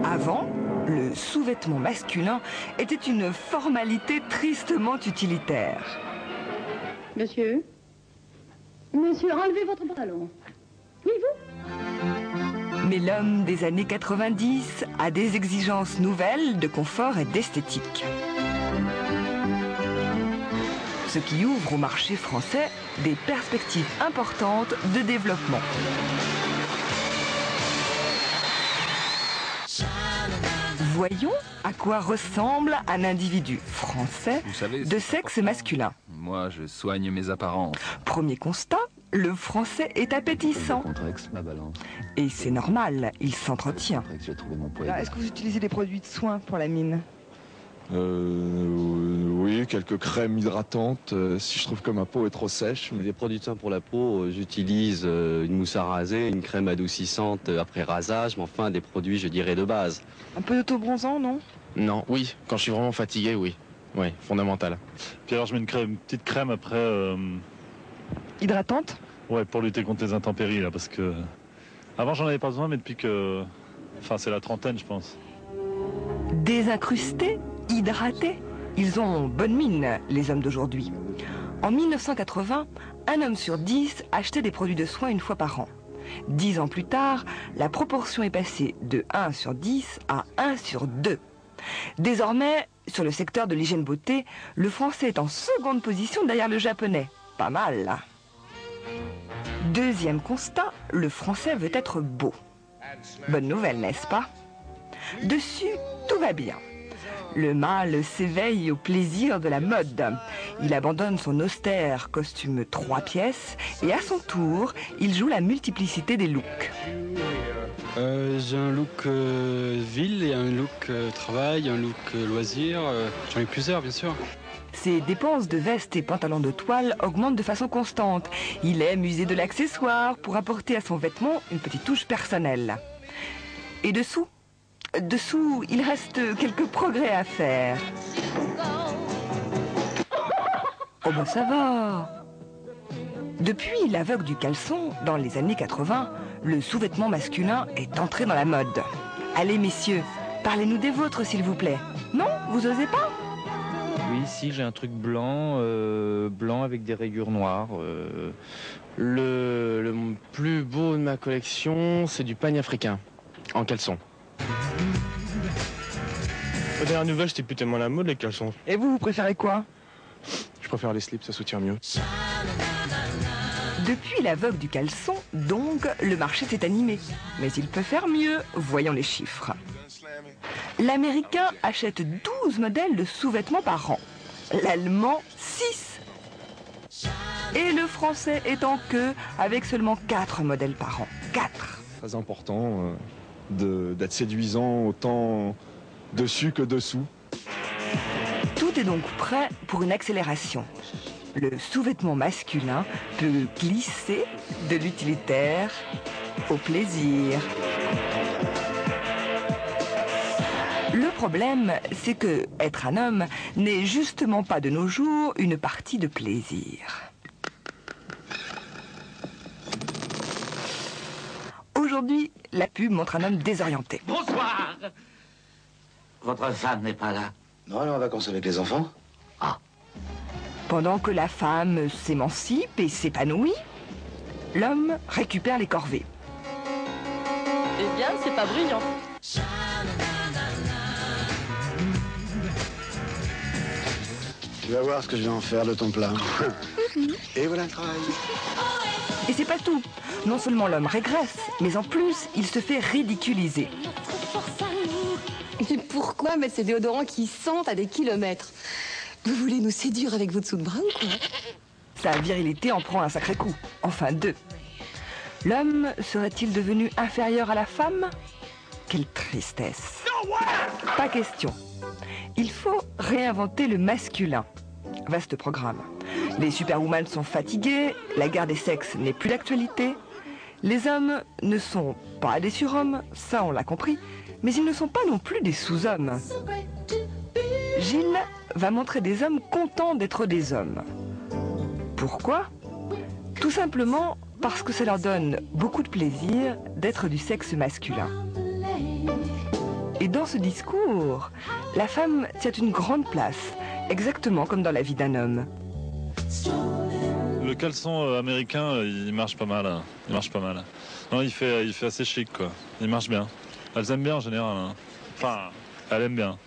Avant, le sous-vêtement masculin était une formalité tristement utilitaire. Monsieur, enlevez votre pantalon. Oui, vous? Mais l'homme des années 90 a des exigences nouvelles de confort et d'esthétique. Ce qui ouvre au marché français des perspectives importantes de développement. Voyons à quoi ressemble un individu français de sexe masculin. Moi, je soigne mes apparences. Premier constat, le français est appétissant. Et c'est normal, il s'entretient. Est-ce que vous utilisez des produits de soins pour la mine? Oui, quelques crèmes hydratantes si je trouve que ma peau est trop sèche. Des produits de soin pour la peau, j'utilise une mousse à raser, une crème adoucissante après rasage, mais enfin des produits, je dirais, de base. Un peu d'auto-bronzant, non? Non, oui, quand je suis vraiment fatigué, oui. Oui, fondamental. Puis alors je mets une petite crème après... Hydratante? Ouais, pour lutter contre les intempéries, là, parce que... Avant j'en avais pas besoin, mais depuis que... Enfin, c'est la trentaine, je pense. Désincrustés, hydratés, ils ont bonne mine, les hommes d'aujourd'hui. En 1980, un homme sur 10 achetait des produits de soins une fois par an. 10 ans plus tard, la proportion est passée de 1 sur 10 à 1 sur 2. Désormais, sur le secteur de l'hygiène beauté, le français est en seconde position derrière le japonais. Pas mal, là. Deuxième constat, le français veut être beau. Bonne nouvelle, n'est-ce pas? Dessus, tout va bien. Le mâle s'éveille au plaisir de la mode. Il abandonne son austère costume 3 pièces et à son tour, il joue la multiplicité des looks. J'ai un look ville et un look travail, un look loisir. J'en ai plusieurs, bien sûr. Ses dépenses de vestes et pantalons de toile augmentent de façon constante. Il aime user de l'accessoire pour apporter à son vêtement une petite touche personnelle. Et dessous, il reste quelques progrès à faire. Oh ben ça va. Depuis la vogue du caleçon, dans les années 80, le sous-vêtement masculin est entré dans la mode. Allez messieurs, parlez-nous des vôtres s'il vous plaît. Non, vous osez pas? Oui, si, j'ai un truc blanc, blanc avec des rayures noires. Le plus beau de ma collection, c'est du pagne africain, en caleçon. Aux dernières nouvelles, c'était plus tellement la mode, les caleçons. Et vous préférez quoi? Je préfère les slips, ça soutient mieux. Depuis la vogue du caleçon, donc, le marché s'est animé. Mais il peut faire mieux, voyons les chiffres. L'Américain achète 12 modèles de sous-vêtements par an. L'Allemand, 6. Et le Français est en queue avec seulement 4 modèles par an. 4. Très important d'être séduisant autant dessus que dessous. Tout est donc prêt pour une accélération. Le sous-vêtement masculin peut glisser de l'utilitaire au plaisir. Le problème, c'est que être un homme n'est justement pas de nos jours une partie de plaisir. Aujourd'hui, la pub montre un homme désorienté. Bonsoir. Votre femme n'est pas là. Non, elle est en vacances avec les enfants. Ah. Pendant que la femme s'émancipe et s'épanouit, l'homme récupère les corvées. Eh bien, c'est pas brillant. Tu vas voir ce que je vais en faire de ton plat. Et voilà le travail. Et c'est pas tout. Non seulement l'homme régresse, mais en plus, il se fait ridiculiser. Mais pourquoi mettre ces déodorants qui sentent à des kilomètres? Vous voulez nous séduire avec votre dessous de bras ou quoi? Sa virilité en prend un sacré coup. Enfin 2. L'homme serait-il devenu inférieur à la femme? Quelle tristesse. Pas question. Il faut réinventer le masculin. Vaste programme. Les superwoman sont fatigués, la guerre des sexes n'est plus d'actualité. Les hommes ne sont pas des surhommes, ça on l'a compris, mais ils ne sont pas non plus des sous-hommes. Gilles va montrer des hommes contents d'être des hommes. Pourquoi? Tout simplement parce que ça leur donne beaucoup de plaisir d'être du sexe masculin. Et dans ce discours, la femme tient une grande place, exactement comme dans la vie d'un homme. Le caleçon américain, il marche pas mal. Hein. Il marche pas mal. Non, il fait assez chic, quoi. Il marche bien. Elles aiment bien en général. Hein. Enfin, elles aiment bien.